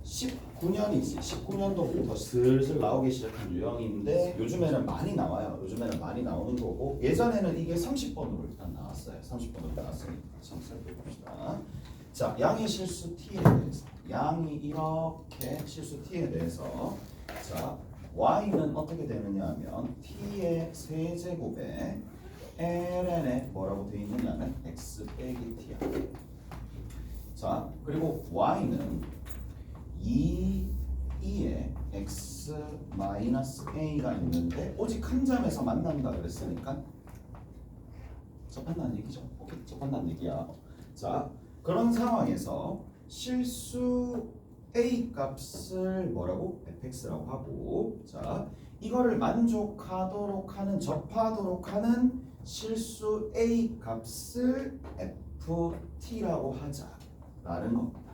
19년이지. 19년도부터 슬슬 나오기 시작한 유형인데 요즘에는 많이 나와요. 요즘에는 많이 나오는 거고 예전에는 이게 30번으로 일단 나왔어요. 30번으로 나왔으니까 참 살펴봅시다. 자, 양의 실수 t에 대해서 양이 이렇게 실수 t에 대해서 자, y는 어떻게 되느냐 하면 t의 세제곱에 ln에 뭐라고 되어 있느냐면 x 빼기 t야. 자, 그리고 y는 2에 x 마이너스 a가 있는데 오직 한 점에서 만난다 그랬으니까 접한다는 얘기죠. 오케이, 접한다는 얘기야. 자, 그런 상황에서 실수 a 값을 뭐라고? fx라고 하고 자, 이거를 만족하도록 하는 접하도록 하는 실수 a 값을 ft라고 하자라는 겁니다.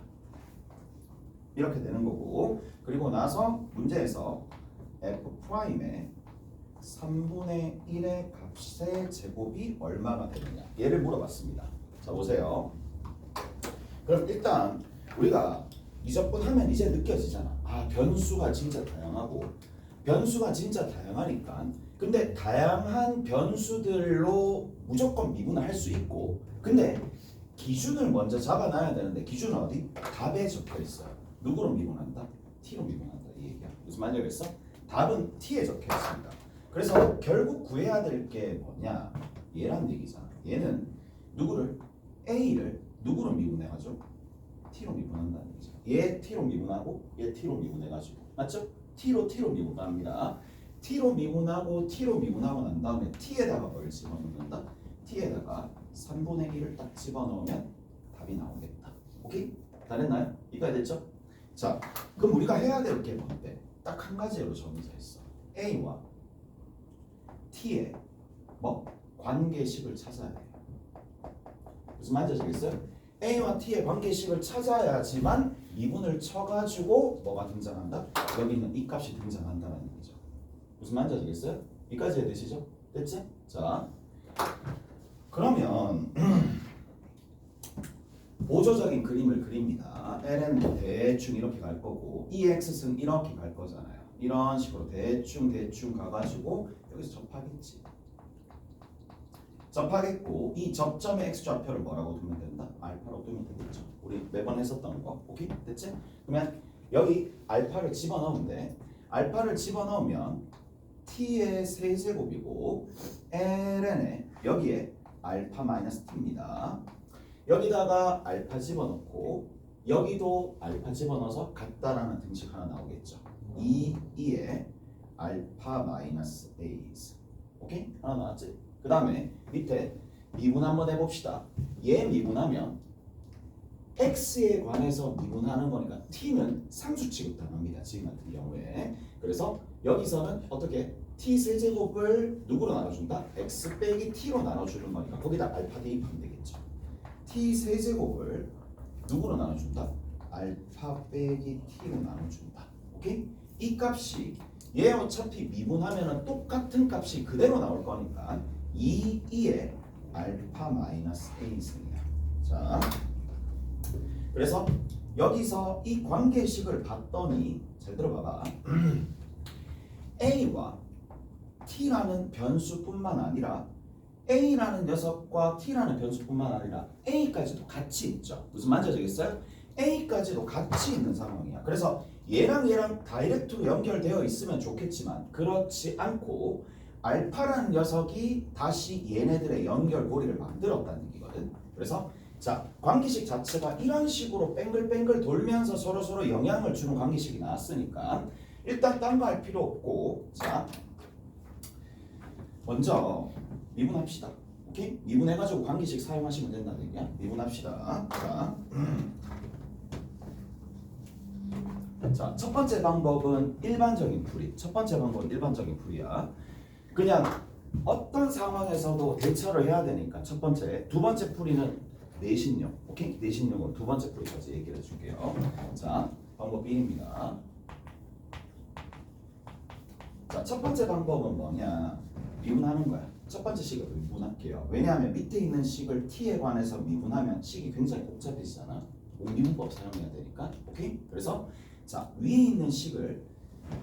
이렇게 되는 거고 그리고 나서 문제에서 f'의 3분의 1의 값의 제곱이 얼마가 되느냐 얘를 물어봤습니다. 자 보세요. 그럼 일단 우리가 이적분 하면 이제 느껴지잖아. 아 변수가 진짜 다양하고 변수가 진짜 다양하니까 근데 다양한 변수들로 무조건 미분을 할 수 있고 근데 기준을 먼저 잡아놔야 되는데 기준은 어디? 답에 적혀 있어요. 누구로 미분한다? t로 미분한다 이 얘기야. 무슨 말인지 알겠어? 답은 t에 적혀 있습니다. 그래서 결국 구해야 될 게 뭐냐? 얘란 얘기잖아. 얘는 누구를? a를 누구로 미분해가지고 t로 미분한다는 얘기죠. 얘 t로 미분하고 얘 t로 미분해가지고 맞죠? t로 미분합니다. t로 미분하고 난 다음에 t에다가 뭘 집어넣는다? t에다가 3분의 1을 딱 집어넣으면 답이 나오겠다. 오케이? 다 됐나요? 이까지 됐죠? 자, 그럼 우리가 해야 될 게 뭔데? 딱 한 가지로 정해져 있어. A와 T의 뭐? 관계식을 찾아야 돼요. 무슨 말인지 아시겠어요? A와 T의 관계식을 찾아야지만 미분을 쳐가지고 뭐가 등장한다? 여기 있는 이 값이 등장한다는 얘기죠. 무슨 말인지 아시겠어요? 이까지 해되시죠? 됐지? 자, 그러면 보조적인 그림을 그립니다. ln도 대충 이렇게 갈 거고 ex승 이렇게 갈 거잖아요. 이런 식으로 대충 가가지고 여기서 접하겠지. 접하겠고 이 접점의 x좌표를 뭐라고 두면 된다? 알파로 두면 되겠죠. 우리 매번 했었던 거. 오케이? 됐지? 그러면 여기 알파를 집어넣으면 알파를 집어넣으면 t의 세제곱이고 ln에 여기에 알파 마이너스 t입니다. 여기다가 알파 집어넣고 여기도 알파 집어넣어서 같다라는 등식 하나 나오겠죠. 2에 알파 마이너스 a's. 오케이? 하나 나왔지? 그 다음에 밑에 미분 한번 해봅시다. 얘 미분하면 x에 관해서 미분하는 거니까 t는 상수 취급당합니다. 지금 같은 경우에. 그래서 여기서는 어떻게 t 세제곱을 누구로 나눠준다? x 빼기 t로 나눠주는 거니까 거기다 알파 대입하면 되겠죠. t 세제곱을 누구로 나눠준다? 알파 빼기 t로 나눠준다. 오케이? 이 값이 얘 어차피 미분하면은 똑같은 값이 그대로 나올 거니까 2에 알파 마이너스 a승이야. 자, 그래서 여기서 이 관계식을 봤더니 잘 들어봐봐. a와 t라는 변수뿐만 아니라 a라는 녀석과 t라는 변수뿐만 아니라 a까지도 같이 있죠. 무슨 말인지 아시겠어요? a까지도 같이 있는 상황이야. 그래서 얘랑 다이렉트로 연결되어 있으면 좋겠지만 그렇지 않고 알파라는 녀석이 다시 얘네들의 연결고리를 만들었다는 얘기거든. 그래서 자, 관계식 자체가 이런 식으로 뱅글뱅글 돌면서 서로 영향을 주는 관계식이 나왔으니까 일단 딴 거 할 필요 없고 자, 먼저 미분합시다. 오케이? 미분해가지고 관계식 사용하시면 된다는 얘기야. 미분합시다. 자, 첫 번째 방법은 일반적인 풀이. 첫 번째 방법은 일반적인 풀이야. 그냥 어떤 상황에서도 대처를 해야 되니까 첫 번째. 두 번째 풀이는 내신용. 오케이? 내신용으로 두 번째 풀이까지 얘기를 해줄게요. 자, 방법 1입니다. 자, 첫 번째 방법은 뭐냐? 미분하는 거야. 첫 번째 식을 미분할게요. 왜냐하면 밑에 있는 식을 t에 관해서 미분하면 식이 굉장히 복잡해지잖아. 미분법 사용해야 되니까. 오케이? 그래서 자, 위에 있는 식을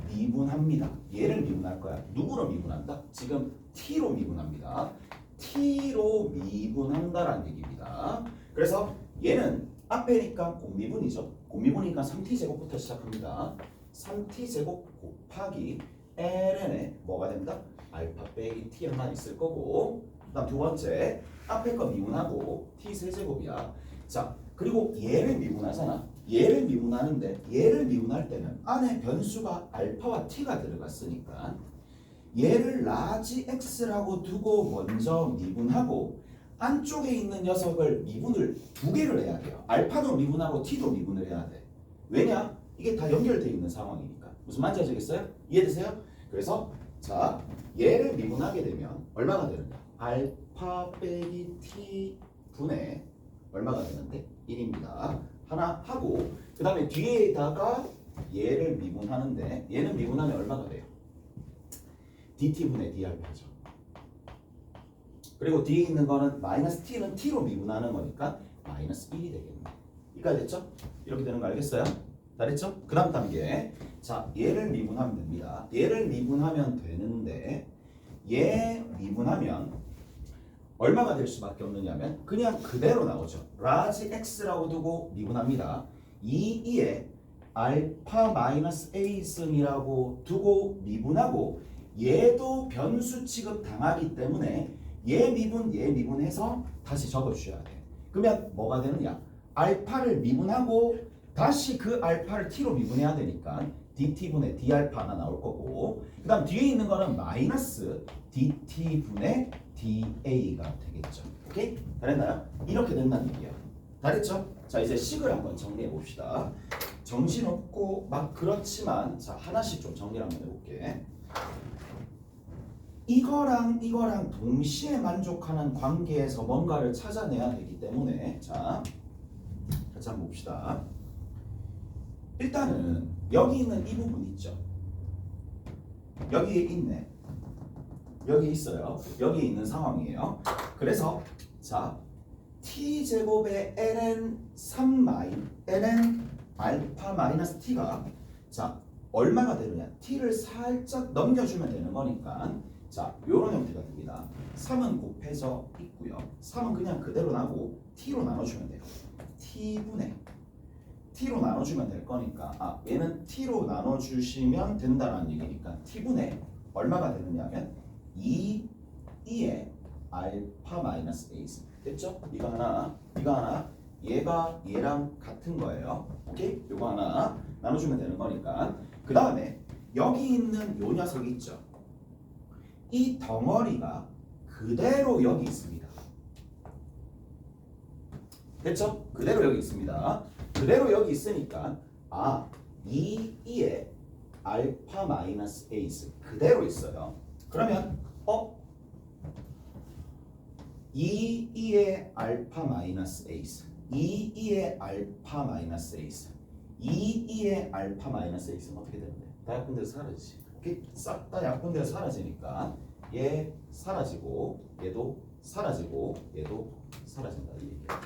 미분합니다. 얘를 미분할 거야. 누구로 미분한다? 지금 t로 미분합니다. t로 미분한다라는 얘기입니다. 그래서 얘는 앞에니까 곱미분이죠. 곱미분이니까 3t제곱부터 시작합니다. 3t제곱 곱하기 ln에 뭐가 된다? 알파 빼기 t 하나 있을 거고, 그 다음 두 번째 앞에 거 미분하고 t 세제곱이야. 자, 그리고 얘를 미분하잖아. 얘를 미분하는데 얘를 미분할 때는 안에 변수가 알파와 t가 들어갔으니까 얘를 라지 x라고 두고 먼저 미분하고 안쪽에 있는 녀석을 미분을 두 개를 해야 돼요. 알파도 미분하고 t도 미분을 해야 돼. 왜냐? 이게 다 연결되어 있는 상황이니까. 무슨 말인지 아시겠어요? 이해되세요? 그래서 자, 얘를 미분하게 되면 얼마가 되느냐? 알파 빼기 t 분의 얼마가 되는데? 1입니다. 하나 하고 그 다음에 뒤에다가 얘를 미분하는데 얘는 미분하면 얼마가 돼요? dt분의 d알파죠. 그리고 뒤에 있는 거는 마이너스 t는 t로 미분하는 거니까 마이너스 1이 되겠네. 이까지 됐죠? 이렇게 되는 거 알겠어요? 다 됐죠? 그 다음 단계. 자, 얘를 미분하면 됩니다. 얘를 미분하면 되는데 얘 미분하면 얼마가 될 수밖에 없느냐면 그냥 그대로 나오죠. 라지 x라고 두고 미분합니다. 2에 알파 마이너스 a 승이라고 두고 미분하고 얘도 변수 취급 당하기 때문에 얘 미분해서 다시 적어주셔야 돼. 그러면 뭐가 되느냐? 알파를 미분하고 다시 그 알파를 t로 미분해야 되니까 dt분의 d알파 하나 나올 거고 그 다음 뒤에 있는 거는 마이너스 dt분의 da가 되겠죠. 오케이? 다 됐나요? 이렇게 된다는 얘기야. 다 됐죠? 자, 이제 식을 한번 정리해 봅시다. 정신없고 막 그렇지만 자, 하나씩 좀 정리를 한번 해볼게. 이거랑 동시에 만족하는 관계에서 뭔가를 찾아내야 되기 때문에 자, 같이 한번 봅시다. 일단은 여기 있는 이 부분 있죠. 여기에 있네. 여기 있어요. 여기 있는 상황이에요. 그래서 자, t제곱의 ln 3 ln 알파 마이너스 t가 자, 얼마가 되느냐? t를 살짝 넘겨주면 되는 거니까 자, 요런 형태가 됩니다. 3은 곱해져 있고요. 3은 그냥 그대로 나고 t로 나눠주면 돼요. t로 나눠주면 될 거니까 얘는 t로 나눠주시면 된다는 얘기니까 t분의 얼마가 되느냐면 2의 알파 마이너스 a 됐죠? 이거 하나 얘가 얘랑 같은 거예요. 오케이? 요거 하나 나눠주면 되는 거니까 그 다음에 여기 있는 요 녀석 있죠? 이 덩어리가 그대로 여기 있습니다. 됐죠? 그대로 여기 있습니다. 그대로 여기 있으니까 2의 알파 마이너스 a 그대로 있어요. 그러면 2의 알파 마이너스 a 2의 알파 마이너스 a 2의 알파 마이너스 a는 어떻게 되는데? 다 약분돼서 사라지지. 오케이? 싹 다 약분돼서 사라지니까 얘 사라지고 얘도 사라지고 얘도 사라진다 이 얘기야.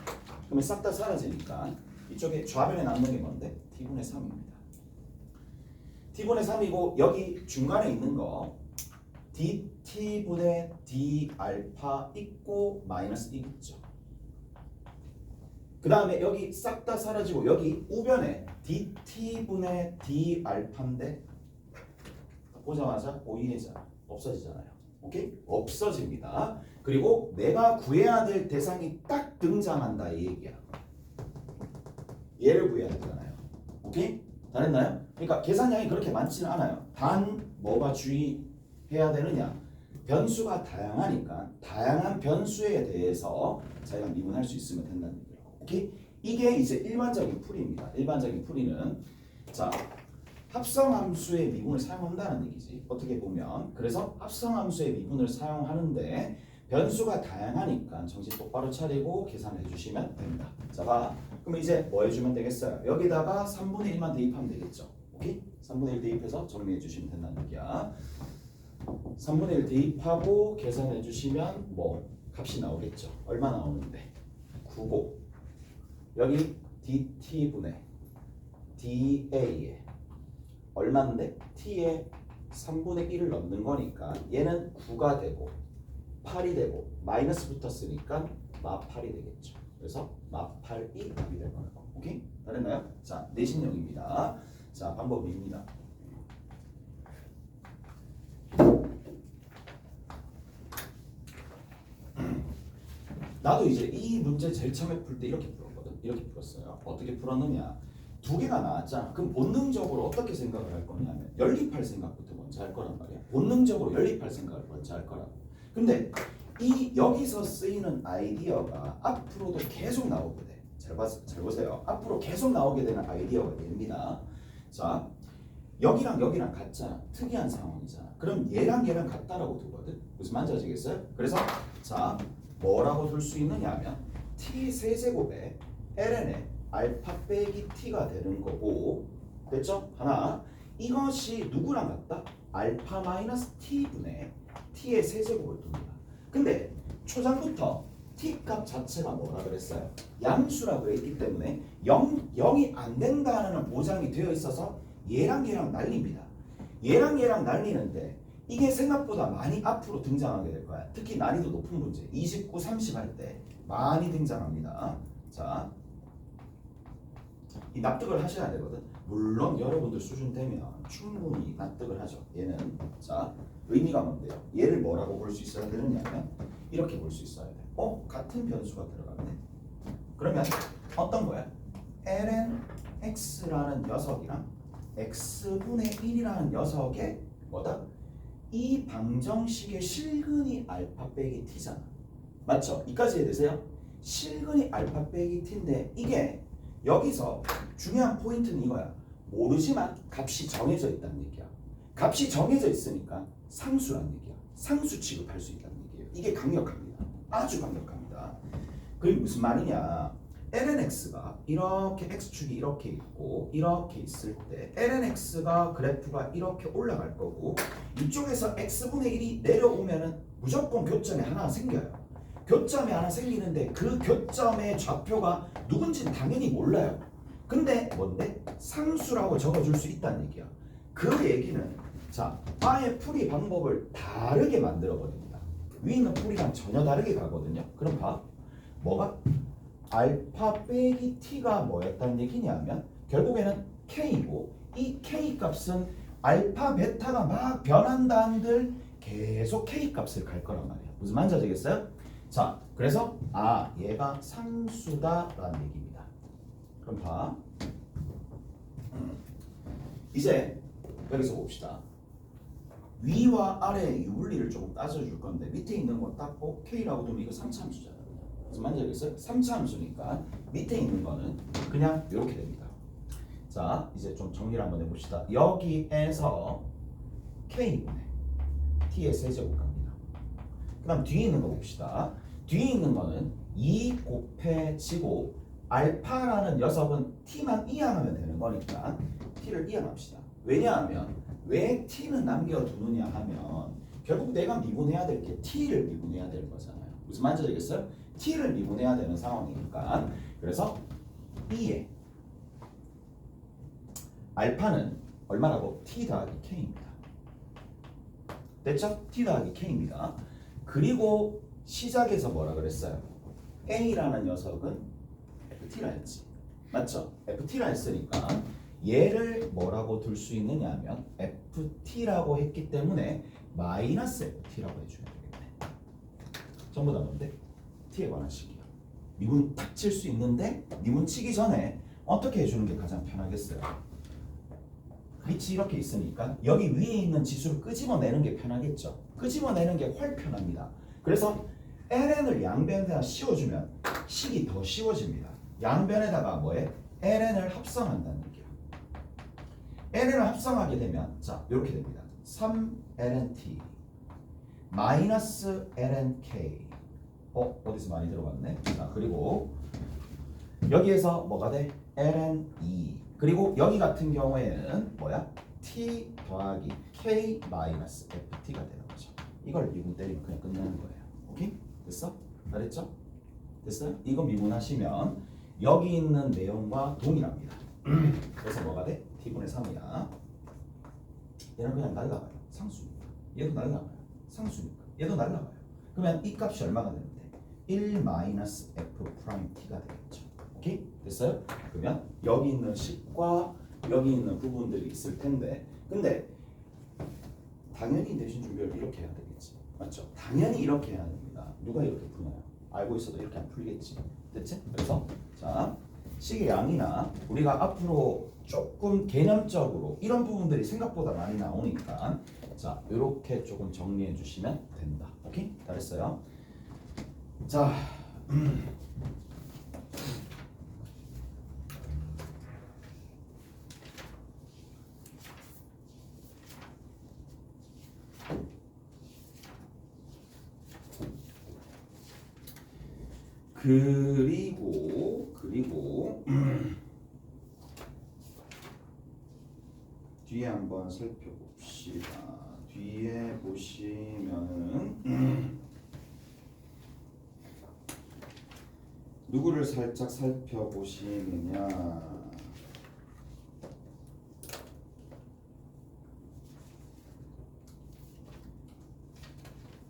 그러면 싹 다 사라지니까 이쪽에 좌변에 남는 게 뭔데? t분의 3입니다. t분의 3이고 여기 중간에 있는 거 dt분의 d 알파 있고 마이너스 1 있죠. 그 다음에 여기 싹 다 사라지고 여기 우변에 dt분의 d 알파인데 보자마자 오이해자 없어지잖아요. 오케이? 없어집니다. 그리고 내가 구해야 될 대상이 딱 등장한다 이 얘기야. 얘를 구해야 되잖아요. 오케이? 다 됐나요? 그러니까 계산량이 그렇게 많지는 않아요. 단 뭐가 주의해야 되느냐? 변수가 다양하니까 다양한 변수에 대해서 자기가 미분할 수 있으면 된다는 얘기예요. 오케이? 이게 이제 일반적인 풀이입니다. 일반적인 풀이는 자, 합성함수의 미분을 사용한다는 얘기지. 어떻게 보면 그래서 합성함수의 미분을 사용하는데 변수가 다양하니까 정신 똑바로 차리고 계산해 주시면 됩니다. 자, 봐. 그럼 이제 뭐 해주면 되겠어요? 여기다가 3분의 1만 대입하면 되겠죠. 오케이? 3분의 1 대입해서 정리해 주시면 된다는 얘기야. 3분의 1 대입하고 계산해 주시면 뭐 값이 나오겠죠. 얼마 나오는데? 9고 여기 dt분의 DA에 얼마인데? T에 3분의 1을 넣는 거니까 얘는 9가 되고 8이 되고 마이너스 붙었으니까 마8이 되겠죠. 그래서 마8이 답이 될 거라고. 오케이? 다른가요? 자, 내신형입니다. 자, 방법입니다. 나도 이제 이 문제 제일 처음에 풀 때 이렇게 풀었거든. 이렇게 풀었어요. 어떻게 풀었느냐? 두 개가 나왔잖아. 그럼 본능적으로 어떻게 생각을 할 거냐면 연립할 생각부터 먼저 할 거란 말이야. 본능적으로 연립할 생각을 먼저 할 거라고. 근데 이 여기서 쓰이는 아이디어가 앞으로도 계속 나오게 돼. 잘 보세요. 앞으로 계속 나오게 되는 아이디어가 됩니다. 자, 여기랑 여기랑 같잖아. 특이한 상황이잖아. 그럼 얘랑 얘랑 같다라고 두거든. 무슨 말인지 아시겠어요? 그래서 자, 뭐라고 둘 수 있느냐 하면 t 세제곱에 ln에 알파 빼기 t가 되는 거고, 됐죠? 하나, 이것이 누구랑 같다? 알파 마이너스 t분의 t의 세제곱을 둡니다. 근데 초장부터 t 값 자체가 뭐라 그랬어요? 양수라고 했기 때문에 0이 안 된다는 보장이 되어 있어서 얘랑 얘랑 날립니다. 얘랑 얘랑 날리는데 이게 생각보다 많이 앞으로 등장하게 될 거야. 특히 난이도 높은 문제 29, 30 할 때 많이 등장합니다. 자, 이 납득을 하셔야 되거든. 물론 여러분들 수준 되면 충분히 납득을 하죠. 얘는 자, 의미가 뭔데요? 얘를 뭐라고 볼 수 있어야 되느냐면 이렇게 볼 수 있어야 돼. 같은 변수가 들어갔네. 그러면 어떤 거야? ln x라는 녀석이랑 x분의 1이라는 녀석의 뭐다? 이 방정식의 실근이 알파 빼기 t잖아. 맞죠? 이까지 이해되세요? 실근이 알파 빼기 t인데 이게 여기서 중요한 포인트는 이거야. 모르지만 값이 정해져 있다는 얘기야. 값이 정해져 있으니까 상수라는 얘기야. 상수 취급할 수 있다는 얘기예요. 이게 강력합니다. 아주 강력합니다. 그게 무슨 말이냐? lnx가 이렇게 x축이 이렇게 있고 이렇게 있을 때 lnx가 그래프가 이렇게 올라갈 거고 이쪽에서 x분의 1이 내려오면은 무조건 교점이 하나 생겨요. 교점이 하나 생기는데 그 교점의 좌표가 누군지는 당연히 몰라요. 근데 뭔데? 상수라고 적어줄 수 있다는 얘기야. 그 얘기는 자, 아예 풀이 방법을 다르게 만들어 버립니다. 위에 있는 풀이랑 전혀 다르게 가거든요. 그럼 봐. 뭐가? 알파 빼기 t가 뭐였다는 얘기냐면 결국에는 k이고 이 k 값은 알파 베타가 막 변한다 한들 계속 k 값을 갈 거란 말이야. 무슨 말인지 아시겠어요? 자, 그래서 얘가 상수다라는 얘기입니다. 그럼 봐. 이제 여기서 봅시다. 위와 아래의 유분리를 조금 따져줄 건데 밑에 있는 거 닦고 k라고 두면 이거 3차 함수잖아요. 무슨 말인지 알겠어요? 3차 함수니까 밑에 있는 거는 그냥 이렇게 됩니다. 자, 이제 좀 정리를 한번 해봅시다. 여기에서 k분의 t의 세제곱 갑니다. 그 다음 뒤에 있는 거 봅시다. 뒤에 있는 거는 2 곱해지고 알파라는 녀석은 t만 이항하면 되는 거니까 t를 이항합시다. 왜냐하면 왜 t는 남겨두느냐 하면 결국 내가 미분해야 될 게 t를 미분해야 될 거잖아요. 무슨 말인지 알겠어요? t를 미분해야 되는 상황이니까. 그래서 2에 알파는 얼마라고? t 더하기 k입니다. 됐죠? t 더하기 k입니다. 그리고 시작에서 뭐라 그랬어요? a라는 녀석은 ft라 했지. 맞죠? ft라 했으니까 얘를 뭐라고 둘 수 있느냐 하면 ft라고 했기 때문에 마이너스 ft라고 해줘야 되겠네. 전부 다 뭔데? t에 관한 식이야. 미분 탁 칠 수 있는데 미분 치기 전에 어떻게 해주는 게 가장 편하겠어요? 빛이 이렇게 있으니까 여기 위에 있는 지수를 끄집어내는 게 편하겠죠. 끄집어내는 게 훨 편합니다. 그래서 ln을 양변에다 씌워주면 식이 더 쉬워집니다. 양변에다가 뭐해? ln을 합성한다는 얘기야. ln을 합성하게 되면 자 이렇게 됩니다. 3lnt 마이너스 lnk 어디서 많이 들어봤네. 자 그리고 여기에서 뭐가 돼? ln2 그리고 여기 같은 경우에는 뭐야? t 더하기 k 마이너스 ft가 되는 거죠. 이걸 미분 때리면 그냥 끝나는 거예요. 오케이? 됐어? 잘했죠? 됐어요? 이거 미분하시면 여기 있는 내용과 동일합니다. 그래서 뭐가 돼? t분의 3이야. 얘는 그냥 날라가요. 상수니까. 얘도 날라가요. 상수니까. 얘도 날라가요. 그러면 이 값이 얼마가 되는데? 1 마이너스 f 프라임 t가 되겠죠. 오케이? 됐어요? 그러면 여기 있는 식과 여기 있는 부분들이 있을 텐데, 근데 당연히 대신 준비를 이렇게 해야 되겠지. 맞죠? 당연히 이렇게 해야 됩니다. 누가 이렇게 푸나요? 알고 있어도 이렇게 안 풀리겠지. 됐지? 그래서 자, 식의 양이나 우리가 앞으로 조금 개념적으로 이런 부분들이 생각보다 많이 나오니까 자, 이렇게 조금 정리해 주시면 된다. 오케이? 잘했어요. 자, 그리고 뒤에 한번 살펴봅시다. 뒤에 보시면은 누구를 살짝 살펴보시느냐.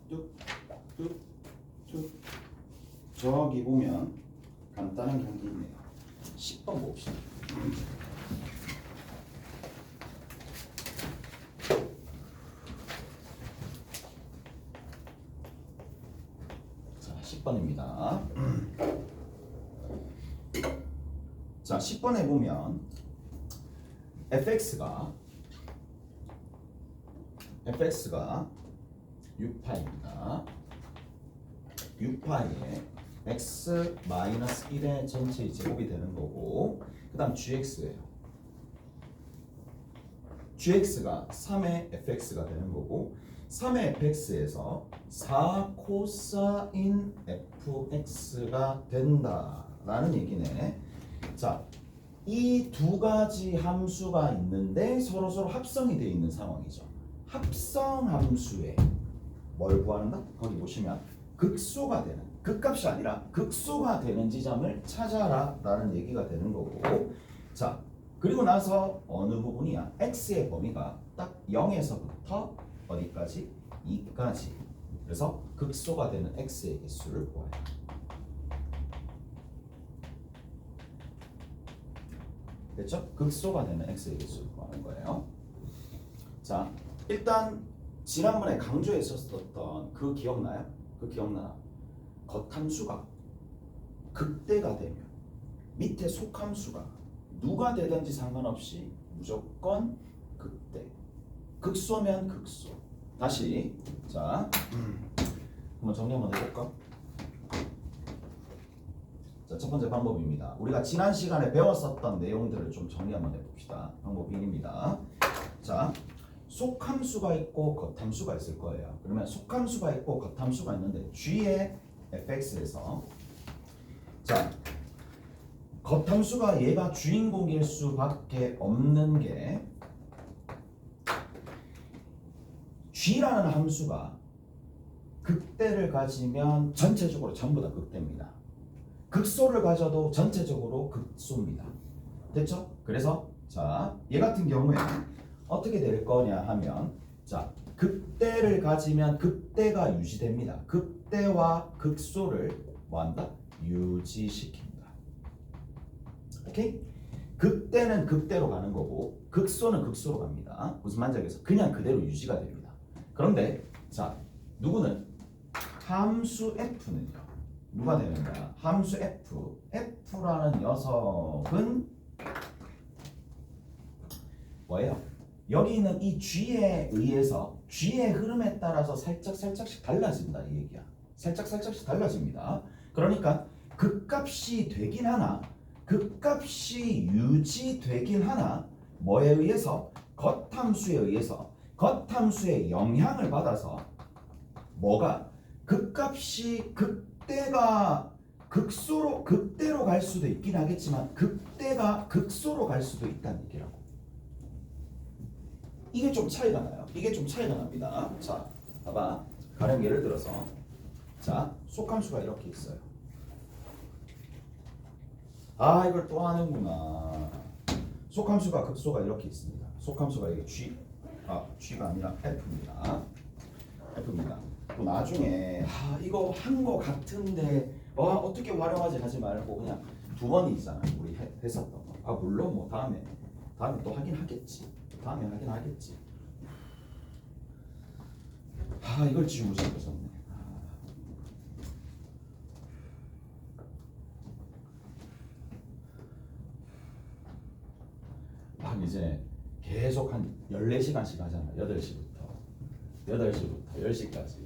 뚝뚝뚝 저기 보면 간단한 경기 있네요. 10번 봅시다. 자, 10번입니다. 자, 10번에 보면 fx가 6파입니다. 6파에 x 마이너스 1의 전체의 제곱이 되는 거고, 그 다음 gx예요. gx가 3의 fx가 되는 거고, 3의 fx에서 4 코사인 fx가 된다라는 얘기네. 자, 이 두 가지 함수가 있는데 서로 합성이 되어 있는 상황이죠. 합성 함수에 뭘 구하는가? 거기 보시면 극소가 되는, 극값이 아니라 극소가 되는 지점을 찾아라 라는 얘기가 되는 거고, 자, 그리고 나서 어느 부분이야? x의 범위가 딱 0에서부터 어디까지? 2까지. 그래서 극소가 되는 x의 개수를 구해요. 됐죠? 극소가 되는 x의 개수를 구하는 거예요. 자, 일단 지난번에 강조했었던 그 기억나요? 그 기억나? 겉함수가 극대가 되면 밑에 속함수가 누가 되든지 상관없이 무조건 극대. 극소면 극소. 다시 자, 한번 정리 한번 해볼까? 자, 첫 번째 방법입니다. 우리가 지난 시간에 배웠었던 내용들을 좀 정리 한번 해봅시다. 방법 1입니다. 자, 속함수가 있고 겉함수가 있을 거예요. 그러면 속함수가 있고 겉함수가 있는데 g의 fx에서 자, 겉함수가 얘가 주인공일 수밖에 없는 게 g라는 함수가 극대를 가지면 전체적으로 전부 다 극대입니다. 극소를 가져도 전체적으로 극소입니다. 됐죠? 그래서 자, 얘 같은 경우에 어떻게 될 거냐 하면 자, 극대를 가지면 극대가 유지됩니다. 극대와 극소를 뭐한다? 유지시킨다. 오케이? 극대는 극대로 가는 거고 극소는 극소로 갑니다. 무슨 말인지 알겠어? 그냥 그대로 유지가 됩니다. 그런데 자, 누구는 함수 f는요. 누가 되는 거야? 함수 f라는 녀석은 뭐예요? 여기 있는 이 g에 의해서 g의 흐름에 따라서 살짝씩 달라진다 이 얘기야. 살짝씩 달라집니다. 그러니까 극값이 되긴 하나, 극값이 유지되긴 하나, 뭐에 의해서? 겉함수에 의해서, 겉함수의 영향을 받아서 뭐가? 극값이 극대가 극대로 갈 수도 있긴 하겠지만 극대가 극소로 갈 수도 있다는 얘기라고. 이게 좀 차이가 나요. 이게 좀 차이가 납니다. 자, 봐봐. 가령 예를 들어서 자, 속함수가 이렇게 있어요. 아, 이걸 또 하는구나. 속함수가 극소가 이렇게 있습니다. 속함수가 이게 G가 아니라 F입니다. 또 나중에 이거 한 거 같은데 어떻게 활용하지 하지 말고 그냥 두 번이 있잖아. 우리 했었던 거. 물론 뭐 다음에 또 하긴 하겠지. 이걸 지우고 싶었었네. 이제 계속 한 14시간씩 하잖아. 8시부터 10시까지.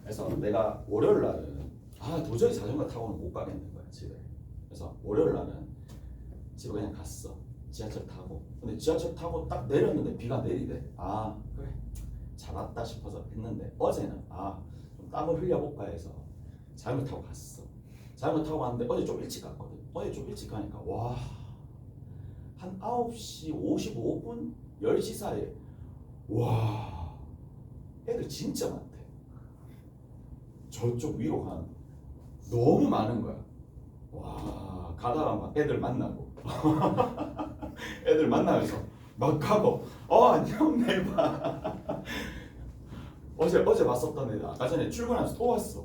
그래서 내가 월요일 날은 도저히 자전거 타고는 못 가겠는 거야, 집에. 그래서 월요일 날은 집에 그냥 갔어. 지하철 타고. 근데 지하철 타고 딱 내렸는데 비가 내리대. 그래. 잘 왔다 싶어서 했는데 어제는 좀 땀을 흘려볼까 해서 자전거 타고 갔어. 자전거 타고 갔는데 어제 좀 일찍 갔거든. 어제 좀 일찍 가니까 한 9시 55분 10시 사이에 애들 진짜 많대. 저쪽 위로 가는 너무 많은 거야. 가다가 막 애들 만나고 애들 만나면서 막 가고 안녕 내일 봐. 어제 봤었던 애들 아까 전에 출근해서 또 왔어.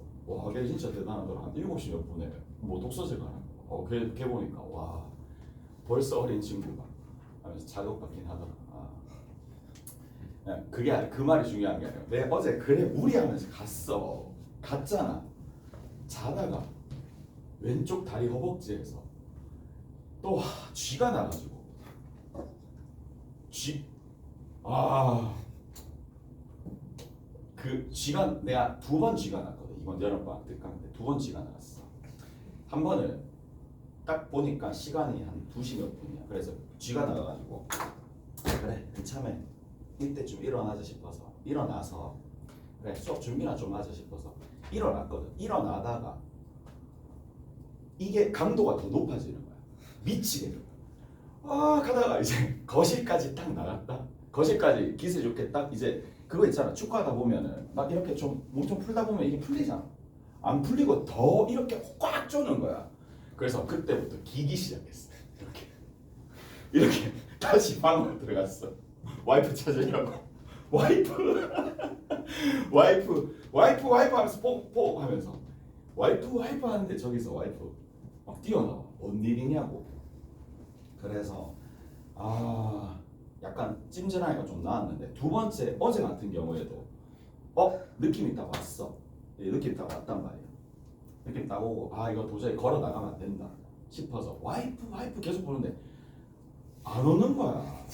걔 진짜 대단하더라. 한 7시 몇 분에 뭐 독서실 가는 거. 걔 보니까 벌써 어린 친구가 하면서 자극받긴 하더라. 그게 그 말이 중요한 게 아니라 내가 어제 그래 무리하면서 갔잖아. 자다가 왼쪽 다리 허벅지에서 또 쥐가 나가지고 그 쥐가 내가 2번 쥐가 났거든. 이번 여름방학 특강때 2번 쥐가 나갔어. 한 번은 딱 보니까 시간이 한 2시 몇 분이야. 그래서 쥐가 나가가지고 그래 이참에 이때쯤 일어나자 싶어서 일어나서 그래 수업 준비나 좀 하자 싶어서 일어났거든. 일어나다가 이게 강도가 더 높아지는 거야. 미치게. 가다가 이제 거실까지 딱 나갔다. 거실까지 기세 좋게 딱 이제 그거 있잖아. 축구하다 보면은 막 이렇게 좀 몸 좀 풀다 보면 이게 풀리잖아. 안 풀리고 더 이렇게 꽉 쪼는 거야. 그래서 그때부터 기기 시작했어. 이렇게 다시 방으로 들어갔어. 와이프 찾으려고. 와이프 하면서 뽁뽁 하면서 와이프 하는데 저기서 와이프 막 뛰어나와. 뭔 일이냐고. 그래서 약간 찜질하니까 좀 나았는데 두 번째 어제 같은 경우에도 느낌이 딱 왔어. 느낌이 딱 왔단 말이야. 느낌 딱 오고 이거 도저히 걸어 나가면 안 된다 싶어서 와이프 계속 보는데 안 오는 거야.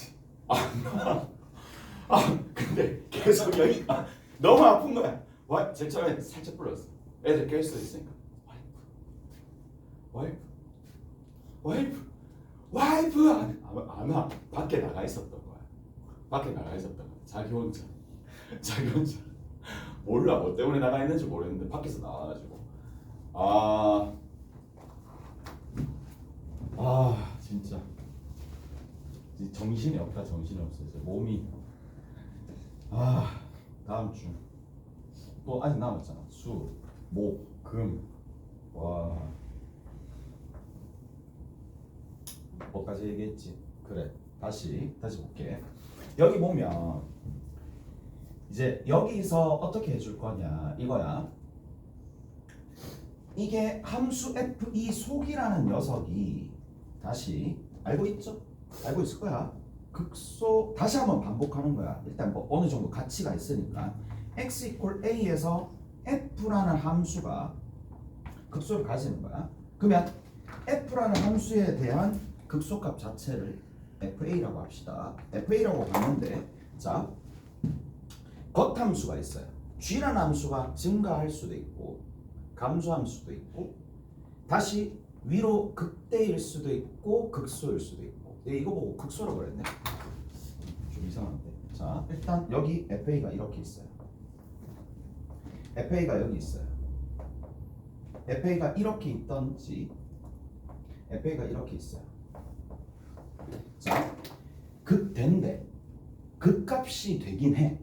근데 계속 여기 너무 아픈 거야. 제일 처음에 살짝 불렀어. 애들 깰 수 있으니까 와이프 안 와. 밖에 나가 있었던 거야. 자기 혼자 몰라 뭐 때문에 나가 있는지 모르겠는데 밖에서 나와가지고 진짜 정신이 없다. 정신이 없어. 이제 몸이 다음 주 또 아직 남았잖아. 수, 목, 금. 뭐까지 얘기했지? 그래. 다시 볼게. 여기 보면 이제 여기서 어떻게 해줄 거냐 이거야. 이게 함수 f2 속이라는 녀석이 다시 알고 있죠? 알고 있을 거야. 극소 다시 한번 반복하는 거야. 일단 뭐 어느 정도 가치가 있으니까 x = a에서 f라는 함수가 극소를 가지는 거야. 그러면 f라는 함수에 대한 극소값 자체를 fa라고 합시다. fa라고 봤는데 자 겉함수가 있어요. g라는 함수가 증가할 수도 있고 감소할 수도 있고 다시 위로 극대일 수도 있고 극소일 수도 있고. 이거 보고 극소라고 그랬네. 좀 이상한데. 자 일단 여기 fa가 이렇게 있어요. fa가 여기 있어요. fa가 이렇게 있던지 fa가 이렇게 있어요. 자 극대인데 극값이 되긴 해.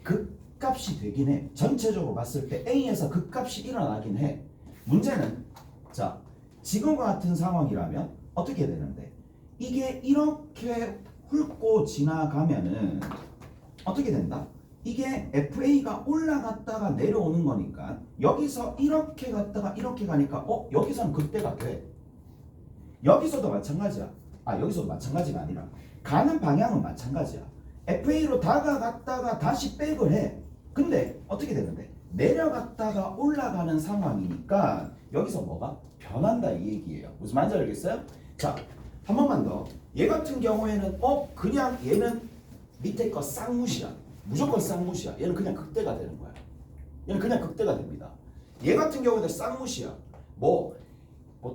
극값이 되긴 해. 전체적으로 봤을 때 A에서 극값이 일어나긴 해. 문제는 자 지금과 같은 상황이라면 어떻게 되는데 이게 이렇게 이렇게 훑고 지나가면은 어떻게 된다? 이게 FA가 올라갔다가 내려오는 거니까 여기서 이렇게 갔다가 이렇게 가니까 여기서는 극대가 돼. 여기서도 마찬가지야. 여기서도 마찬가지가 아니라 가는 방향은 마찬가지야. FA로 다가갔다가 다시 백을 해. 근데 어떻게 되는데? 내려갔다가 올라가는 상황이니까 여기서 뭐가? 변한다 이 얘기예요. 무슨 말인지 알겠어요? 자, 한 번만 더. 얘 같은 경우에는 그냥 얘는 밑에 거 쌍무시야. 무조건 쌍무시야. 얘는 그냥 극대가 되는 거야. 얘는 그냥 극대가 됩니다. 얘 같은 경우에는 쌍무시야. 뭐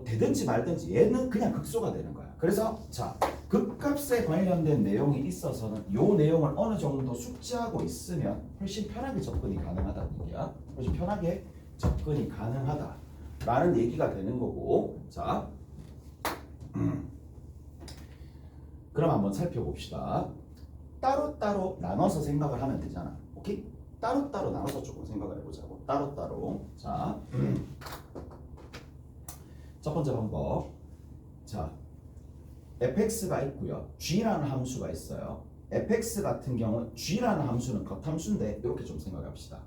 되든지 말든지 얘는 그냥 극소가 되는 거야. 그래서 자, 극값에 관련된 내용이 있어서는 이 내용을 어느 정도 숙지하고 있으면 훨씬 편하게 접근이 가능하다는 얘기야. 훨씬 편하게 접근이 가능하다라는 얘기가 되는 거고. 자, 그럼 한번 살펴봅시다. 따로따로 나눠서 생각을 하면 되잖아. 오케이? 따로따로 나눠서 조금 생각을 해보자고. 따로따로. 자, 첫 번째 방법. 자, fx가 있고요. g라는 함수가 있어요. fx 같은 경우는 g라는 함수는 겉함수인데 이렇게 좀 생각합시다.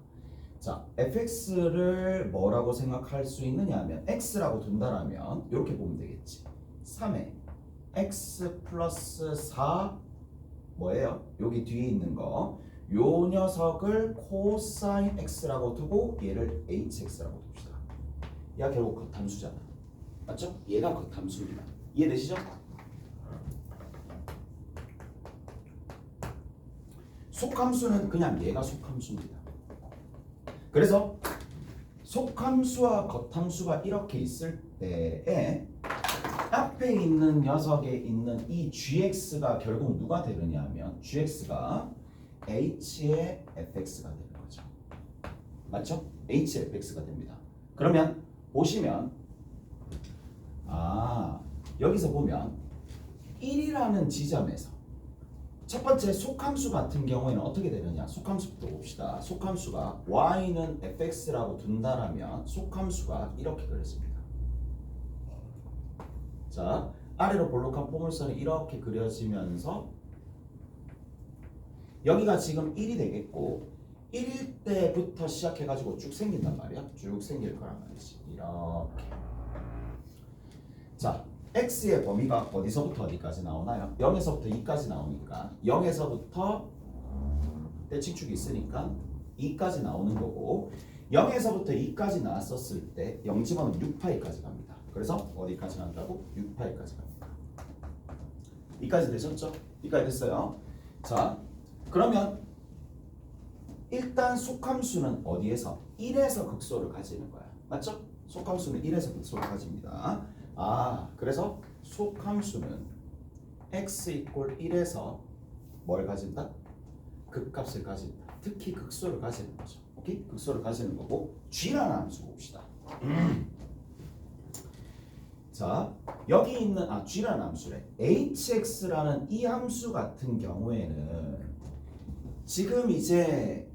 자, fx를 뭐라고 생각할 수 있느냐 하면 x라고 둔다라면 이렇게 보면 되겠지. 3에 x 플러스 4 뭐예요? 여기 뒤에 있는 거. 요 녀석을 코사인 x라고 두고 얘를 hx라고 둡시다. 얘가 결국 겉함수잖아. 맞죠? 얘가 겉함수입니다. 이해되시죠? 속함수는 그냥 얘가 속함수입니다. 그래서 속함수와 겉함수가 이렇게 있을 때에 앞에 있는 녀석에 있는 이 gx가 결국 누가 되느냐 하면 gx가 h의 fx가 되는 거죠. 맞죠? h의 fx가 됩니다. 그러면 보시면 여기서 보면 1이라는 지점에서 첫 번째 속함수 같은 경우에는 어떻게 되느냐? 속함수부터 봅시다. 속함수가 y는 fx라고 둔다라면 속함수가 이렇게 그려집니다. 자, 아래로 볼록한 포물선이 이렇게 그려지면서 여기가 지금 1이 되겠고 1일 때부터 시작해가지고 쭉 생긴단 말이야. 쭉 생길 거란 말이지. 이렇게. 자, x의 범위가 어디서부터 어디까지 나오나요? 0에서부터 2까지 나오니까 0에서부터 대칭축이 있으니까 2까지 나오는 거고 0에서부터 2까지 나왔었을 때 0 집어넣으면 6파이까지 갑니다. 그래서 어디까지 간다고? 6파이까지 갑니다. 2까지 되셨죠? 2까지 됐어요. 자, 그러면 일단 속함수는 어디에서? 1에서 극소를 가지는 거야. 맞죠? 속함수는 1에서 극소를 가집니다. 그래서 속함수는 x 이퀄 1에서 뭘 가진다? 극값을 가진다. 특히 극소를 가지는 거죠. 오케이? 극소를 가지는 거고 g라는 함수 봅시다. 자, 여기 있는 g라는 함수래. hx라는 이 함수 같은 경우에는 지금 이제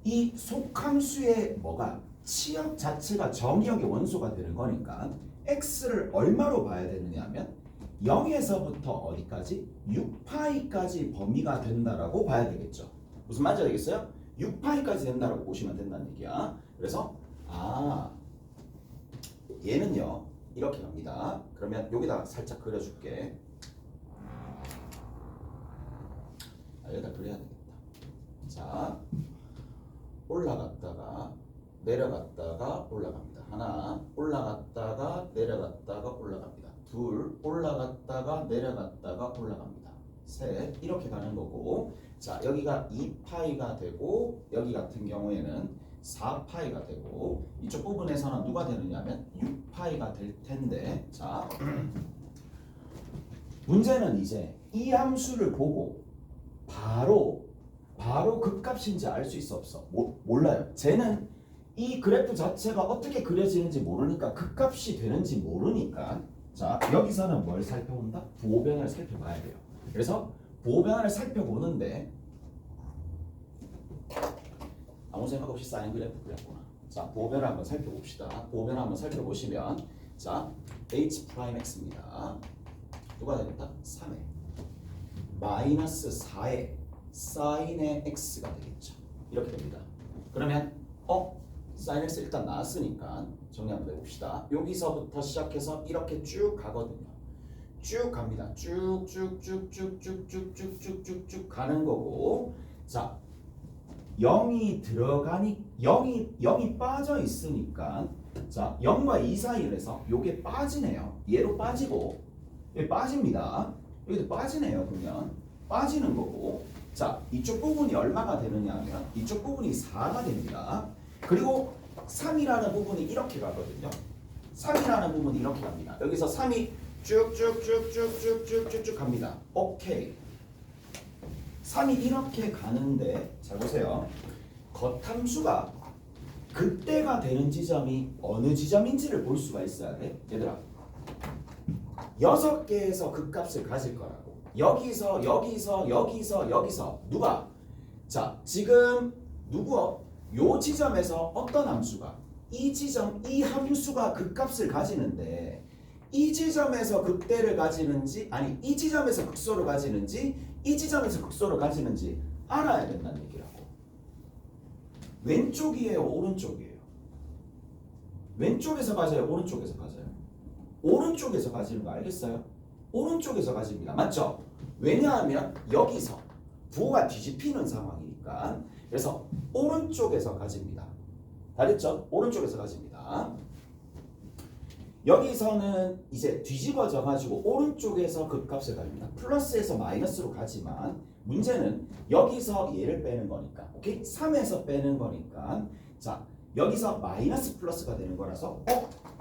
이 속함수의 뭐가 치역 자체가 정의역의 원소가 되는 거니까 x를 얼마로 봐야 되느냐 하면 0에서부터 어디까지? 6파이까지 범위가 된다라고 봐야 되겠죠. 무슨 말인지 알겠어요? 6파이까지 된다라고 보시면 된다는 얘기야. 그래서 얘는요 이렇게 갑니다. 그러면 여기다 살짝 그려줄게. 여기다 그려야 되겠다. 자, 올라갔다가 내려갔다가 올라갑니다. 하나, 올라갔다가 내려갔다가 올라갑니다. 둘, 올라갔다가 내려갔다가 올라갑니다. 셋, 이렇게 가는 거고. 자, 여기가 2파이가 되고 여기 같은 경우에는 4파이가 되고 이쪽 부분에서는 누가 되느냐면 6파이가 될 텐데, 자, 문제는 이제 이 함수를 보고 바로 극값인지 알 수 있어 없어? 몰라요. 쟤는 이 그래프 자체가 어떻게 그려지는지 모르니까 극값이 되는지 모르니까 자, 여기서는 뭘 살펴본다? 부호변을 살펴봐야 돼요. 그래서 부호변을 살펴보는데 아무 생각 없이 사인 그래프 그렸구나. 자, 부호변을 한번 살펴봅시다. 부호변을 한번 살펴보시면 자, h'(x입니다. 누가 되겠다? 3회. 마이너스 4의 사인의 x가 되겠죠. 이렇게 됩니다. 그러면 사인 x 일단 나왔으니까 정리 한번 해봅시다. 여기서부터 시작해서 이렇게 쭉 가거든요. 쭉 갑니다. 쭉쭉쭉쭉쭉쭉쭉쭉쭉쭉 가는 거고, 자 0이 들어가니 0이 빠져 있으니까 자 0과 2 사이에서 요게 빠지네요. 얘로 빠지고 여기 빠집니다. 여기도 빠지네요. 그러면 빠지는 거고, 자 이쪽 부분이 얼마가 되느냐 하면 이쪽 부분이 4가 됩니다. 그리고 3이라는 부분이 이렇게 가거든요. 3이라는 부분이 이렇게 갑니다. 여기서 3이 쭉쭉쭉쭉쭉쭉쭉 갑니다. 오케이. 3이 이렇게 가는데 잘 보세요. 겉함수가 그때가 되는 지점이 어느 지점인지를 볼 수가 있어야 돼. 얘들아 6개에서 그 값을 가질 거라고. 여기서 누가? 자 지금 누구? 요 지점에서 어떤 함수가 이 함수가 그 값을 가지는데 이 지점에서 극대를 가지는지 아니 이 지점에서 극소를 가지는지 이 지점에서 극소를 가지는지 알아야 된다는 얘기라고. 왼쪽이에요 오른쪽이에요? 왼쪽에서 가져요 오른쪽에서 가져요? 오른쪽에서 가지는 거 알겠어요? 오른쪽에서 가집니다. 맞죠? 왜냐하면 여기서 부호가 뒤집히는 상황이니까. 그래서 오른쪽에서 가집니다. 다 됐죠? 오른쪽에서 가집니다. 여기서는 이제 뒤집어져 가지고 오른쪽에서 극값을 가집니다. 플러스에서 마이너스로 가지만 문제는 여기서 얘를 빼는 거니까. 오케이? 3에서 빼는 거니까. 자, 여기서 마이너스 플러스가 되는 거라서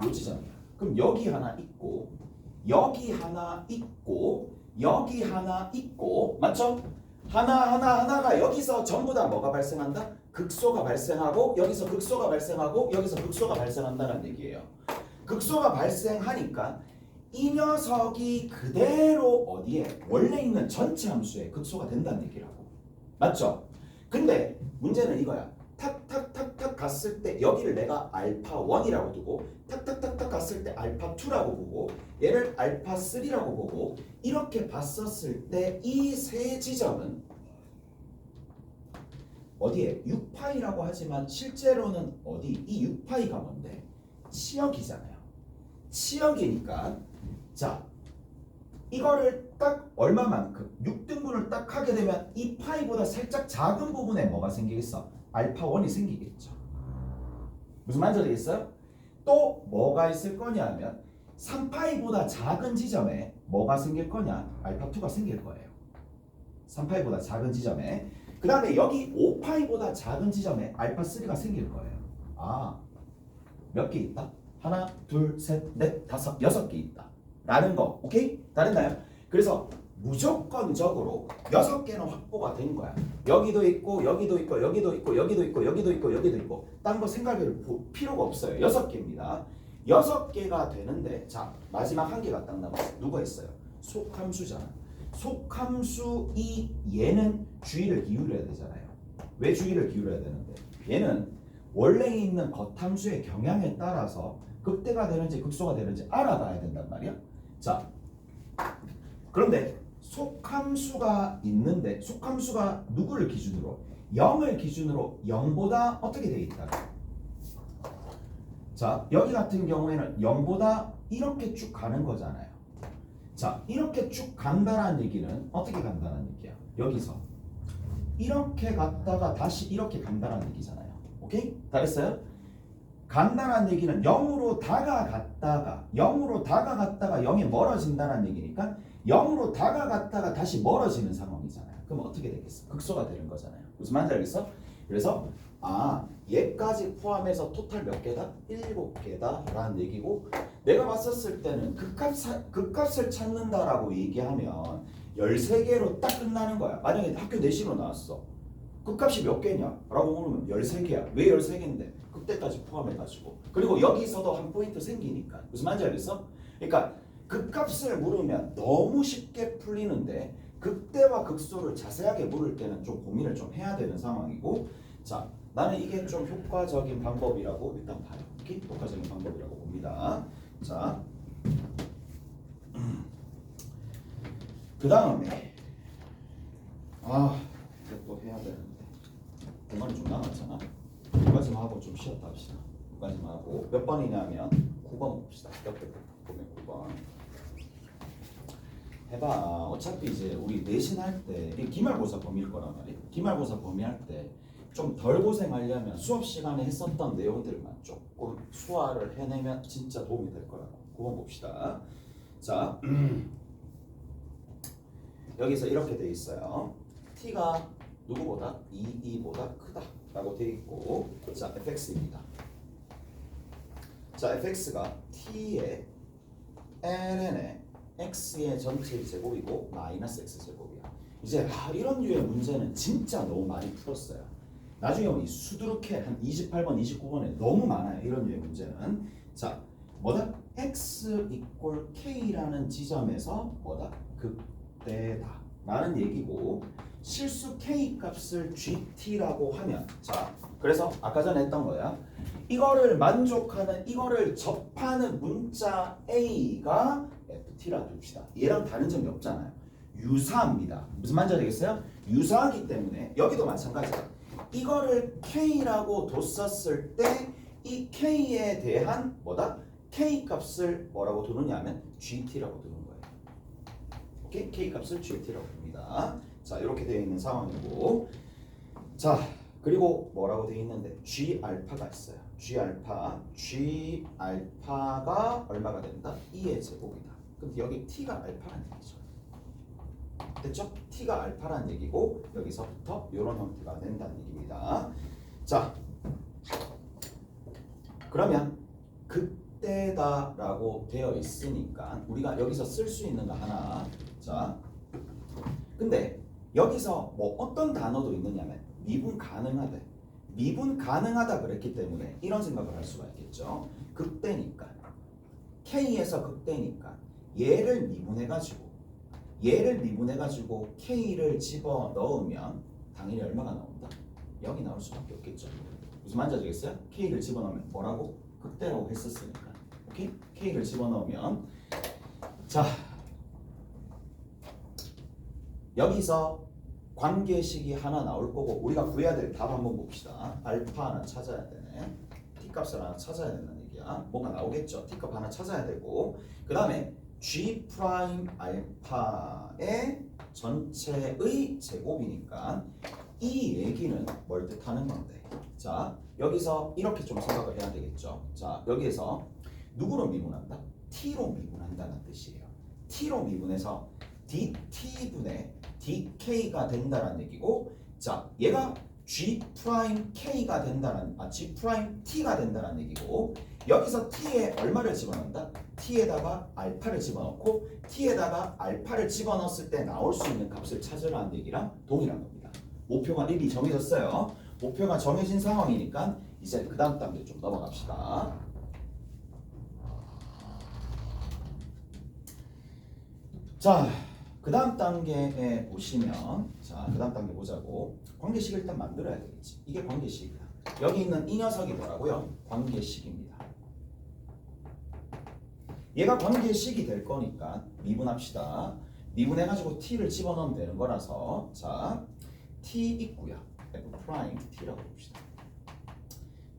요 지점이야. 그럼 여기 하나 있고 여기 하나 있고 여기 하나 있고 맞죠? 하나가 여기서 전부 다 뭐가 발생한다? 극소가 발생하고 여기서 극소가 발생하고 여기서 극소가 발생한다는 얘기예요. 극소가 발생하니까 이 녀석이 그대로 어디에? 원래 있는 전체 함수에 극소가 된다는 얘기라고. 맞죠? 근데 문제는 이거야. 탁탁탁탁 갔을 때 여기를 내가 알파 1이라고 두고 탁탁탁탁 갔을 때 알파 2라고 보고 얘를 알파 3라고 보고 이렇게 봤었을 때 이 세 지점은 어디에? 6파이라고 하지만 실제로는 어디? 이 6파이가 뭔데? 치역이잖아요. 치역이니까 자 이거를 딱 얼마만큼 6등분을 딱 하게 되면 이 파이보다 살짝 작은 부분에 뭐가 생기겠어? 알파 1이 생기겠죠. 무슨 말인지 알겠어요? 또 뭐가 있을 거냐 하면 3파이보다 작은 지점에 뭐가 생길 거냐? 알파 2가 생길 거예요. 3파이보다 작은 지점에. 그 다음에 여기 5파이보다 작은 지점에 알파 3가 생길 거예요. 아, 몇 개 있다? 하나, 둘, 셋, 넷, 다섯, 6개 있다. 라는 거. 오케이? 다 됐나요? 그래서 무조건적으로 6개는 확보가 된 거야. 여기도 있고 여기도 있고 여기도 있고 여기도 있고 여기도 있고 여기도 있고 딴 거 생각할 필요가 없어요. 6개입니다. 6개가 되는데 자 마지막 한 개가 딱 남았어요. 누가 있어요? 속함수잖아. 속함수 이 얘는 주의를 기울여야 되잖아요. 왜 주의를 기울여야 되는데? 얘는 원래 있는 겉함수의 경향에 따라서 극대가 되는지 극소가 되는지 알아봐야 된단 말이야. 자 그런데 속함수가 있는데 속함수가 누구를 기준으로? 0을 기준으로 0보다 어떻게 되어 있다? 자 여기 같은 경우에는 0보다 이렇게 쭉 가는 거잖아요. 자 이렇게 쭉 간다는 얘기는 어떻게 간다는 얘기야? 여기서 이렇게 갔다가 다시 이렇게 간다는 얘기잖아요. 오케이? 다 됐어요? 간다는 얘기는 0으로 다가갔다가 0에 멀어진다는 얘기니까 0으로 다가갔다가 다시 멀어지는 상황이잖아요. 그럼 어떻게 되겠어? 극소가 되는 거잖아요. 무슨 말인지 알겠어? 그래서 얘까지 포함해서 토탈 몇 개다? 7개다 라는 얘기고 내가 봤었을 때는 극값을 찾는다라고 얘기하면 13개로 딱 끝나는 거야. 만약에 학교 내시로 나왔어. 극값이 몇 개냐? 라고 물으면 13개야. 왜 13개인데? 극대까지 포함해가지고. 그리고 여기서도 한 포인트 생기니까. 무슨 말인지 알겠어? 그러니까 극값을 물으면 너무 쉽게 풀리는데 극대와 극소를 자세하게 물을 때는 좀 고민을 좀 해야 되는 상황이고 자 나는 이게 좀 효과적인 방법이라고 일단 봐요. 오케이? 효과적인 방법이라고 봅니다. 자 그 다음에 아 이제 또 해야 되는데 공간이 좀 남았잖아. 여기까지만 하고 좀 쉬었다 합시다. 여기까지만 하고 몇 번이냐면 9번 봅시다. 옆에 보면 9번 해봐. 어차피 이제 우리 내신할 때 이게 기말고사 범위일 거란 말이야. 기말고사 범위할 때 좀 덜 고생하려면 수업 시간에 했었던 내용들만 조금 소화를 해내면 진짜 도움이 될 거라고. 9번 봅시다. 자 여기서 이렇게 돼 있어요. t가 누구보다 2보다 크다 라고 돼 있고, 자 fx입니다. 자 fx가 t의 ln의 x의 전체 제곱이고 마이너스 x 제곱이야. 이제 이런 류의 문제는 진짜 너무 많이 풀었어요. 나중에 우리 수두룩해 한 28번, 29번에 너무 많아요. 이런 류의 문제는. 자 뭐다? x 이꼴 k라는 지점에서 뭐다? 극대다 라는 얘기고, 실수 k 값을 gt라고 하면, 자 그래서 아까 전에 했던 거야. 이거를 만족하는, 이거를 접하는 문자 a가 ft라 둡시다. 얘랑 다른 점이 없잖아요. 유사합니다. 무슨 말인지 알겠어요? 유사하기 때문에 여기도 마찬가지야. 이거를 k라고 뒀었을 때 이 k에 대한 뭐다? k 값을 뭐라고 두느냐면 gt라고 두는 거예요. 오케이? k 값을 gt라고 둡니다. 자 이렇게 되어 있는 상황이고, 자 그리고 뭐라고 되어 있는데 g 알파가 있어요. g 알파가 얼마가 된다? 2의 제곱이다. 그럼 여기 t가 알파라는 얘기죠. 됐죠? t가 알파라는 얘기고, 여기서부터 이런 형태가 된다는 얘기입니다. 자 그러면 극대다라고 되어 있으니까 우리가 여기서 쓸 수 있는 거 하나. 자 근데 여기서 뭐 어떤 단어도 있느냐면 미분 가능하다. 미분 가능하다 그랬기 때문에 이런 생각을 할 수가 있겠죠. 극대니까, k에서 극대니까 얘를 미분해가지고 k를 집어 넣으면 당연히 얼마가 나온다? 0이 나올 수밖에 없겠죠. 무슨 말인지 아시겠어요? k를 집어 넣으면 뭐라고? 극대라고 했었으니까. 오케이? k를 집어 넣으면, 자 여기서 관계식이 하나 나올 거고, 우리가 구해야 될 답 한번 봅시다. 알파 하나 찾아야 되네. t 값을 하나 찾아야 된다는 얘기야. 뭔가 나오겠죠. t 값 하나 찾아야 되고, 그 다음에 g 프라임 알파의 전체의 제곱이니까 이 얘기는 뭘 뜻하는 건데, 자 여기서 이렇게 좀 생각을 해야 되겠죠. 자 여기에서 누구로 미분한다? t로 미분한다는 뜻이에요. t로 미분해서 dt분의 dk가 된다는 얘기고, 자 얘가 g 프라임 k가 된다는, g 프라임 t가 된다는 얘기고, 여기서 t에 얼마를 집어넣는다? t에다가 알파를 집어넣고, t에다가 알파를 집어넣었을 때 나올 수 있는 값을 찾으라는 얘기랑 동일한 겁니다. 목표가 이미 정해졌어요. 목표가 정해진 상황이니까 이제 그 다음 단계 좀 넘어갑시다. 자 그 다음 단계에 보시면, 자 그 다음 단계 보자고. 관계식 일단 만들어야 되겠지. 이게 관계식이야. 여기 있는 이 녀석이 뭐라고요? 관계식입니다. 얘가 관계식이 될 거니까 미분합시다. 미분해가지고 t를 집어넣으면 되는 거라서, 자 t 있고요. f 프라임 t라고 봅시다.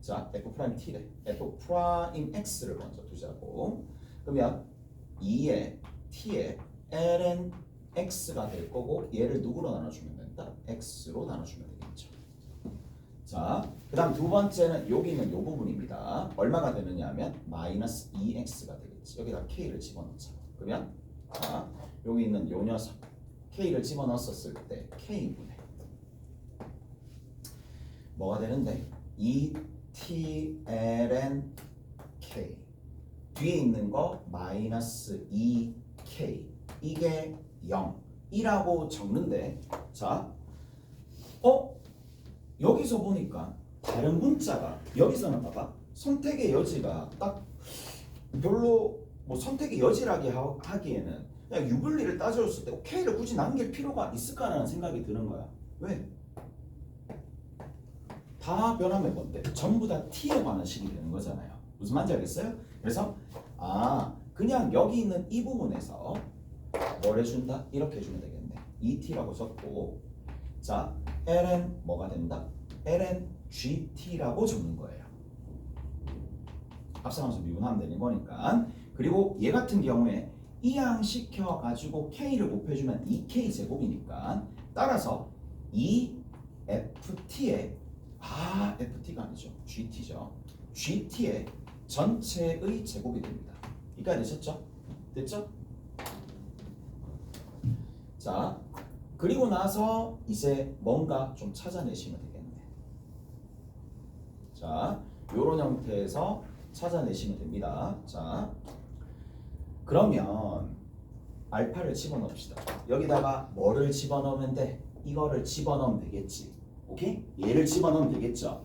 자 f 프라임 t래. f 프라임 x를 먼저 두자고. 그러면 2의 t의 ln x가 될 거고, 얘를 누구로 나눠주면 된다? x로 나눠주면 되겠죠. 자, 그 다음 두 번째는 여기 있는 요 부분입니다. 얼마가 되느냐 하면 마이너스 2x가 되겠지. 여기다 k를 집어넣자. 그러면 자, 여기 있는 요 녀석 k를 집어넣었을 때 k분의 뭐가 되는데? 2t ln k, 뒤에 있는 거 마이너스 2k, 이게 0이라고 적는데, 자 여기서 보니까 다른 문자가, 여기서는 봐봐 선택의 여지가 딱 별로 뭐 선택의 여지라기 하기에는 그냥 유불리를 따져줬을 때 k를 굳이 남길 필요가 있을까라는 생각이 드는 거야. 왜? 다 변하면 뭔데? 전부 다 t에 관한 식이 되는 거잖아요. 무슨 말인지 알겠어요? 그래서 그냥 여기 있는 이 부분에서 뭘 해준다? 이렇게 해주면 되겠네. 2t라고 적고, 자, ln 뭐가 된다? ln GT라고 적는 거예요. 합성함수 미분하면 되는 거니까. 그리고 얘 같은 경우에 이항시켜가지고 K를 곱해주면 2K 제곱이니까 따라서 이 FT의 FT가 아니죠. GT죠. GT의 전체의 제곱이 됩니다. 이까지 되셨죠? 됐죠? 자, 그리고 나서 이제 뭔가 좀 찾아내시면 되겠네. 자, 요런 형태에서 찾아내시면 됩니다. 자, 그러면 알파를 집어넣읍시다. 여기다가 뭐를 집어넣으면 돼? 이거를 집어넣으면 되겠지. 오케이? 얘를 집어넣으면 되겠죠.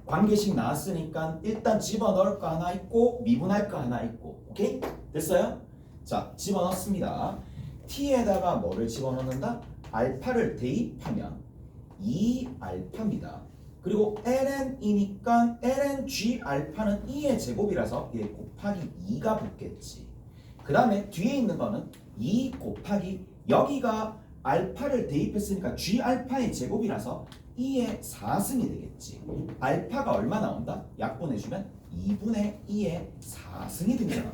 관계식 나왔으니까 일단 집어넣을 거 하나 있고 미분할 거 하나 있고. 오케이? 됐어요? 자, 집어넣습니다. t에다가 뭐를 집어넣는다? 알파를 대입하면 2알파입니다. 그리고 ln이니까 ln g 알파는 2의 제곱이라서 얘 곱하기 2가 붙겠지. 그 다음에 뒤에 있는 거는 2 곱하기 여기가 알파를 대입했으니까 g 알파의 제곱이라서 2의 4승이 되겠지. 알파가 얼마 나온다? 약분해주면 2분의 2의 4승이 됩니다.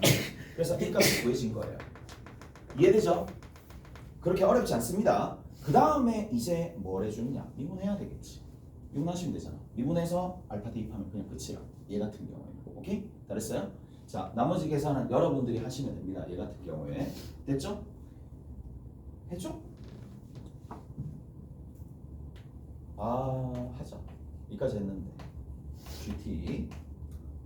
그래서 이 값이 구해진 거예요. 이해되죠? 그렇게 어렵지 않습니다. 그 다음에 이제 뭘 해주느냐? 미분해야 되겠지. 미분하시면 되잖아. 미분해서 알파 대입하면 그냥 끝이야. 얘 같은 경우에는. 오케이? 잘했어요? 자, 나머지 계산은 여러분들이 하시면 됩니다. 얘 같은 경우에. 됐죠? 했죠? 하자. 여기까지 했는데. GT.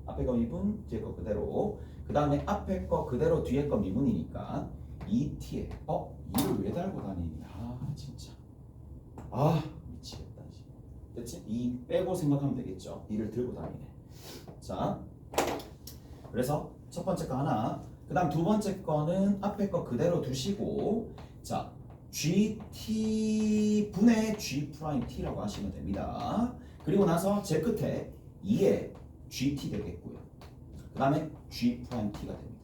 앞에 거 미분, 뒤에 거 그대로. 그 다음에 앞에 거 그대로, 뒤에 거 미분이니까 2t에 2를 왜 달고 다니니? 진짜. 미치겠다. 됐지? 2 빼고 생각하면 되겠죠. 2를 들고 다니네. 자, 그래서 첫 번째 거 하나, 그 다음 두 번째 거는 앞에 거 그대로 두시고, 자, GT 분의 G 프라임 T라고 하시면 됩니다. 그리고 나서 제 끝에 2에 GT 되겠고요. 그 다음에 G 프라임 T가 됩니다.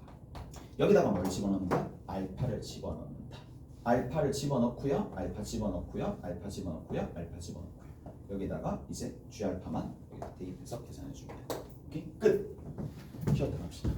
여기다가 뭘 집어넣는다? 알파를 집어넣는다. 알파를 집어넣고요. 알파 집어넣고요. 알파 집어넣고요. 알파 집어넣고요. 여기다가 이제 G 알파만 여기다 대입해서 계산해 주면 돼요. 오케이? 끝! 쉬었다 갑시다.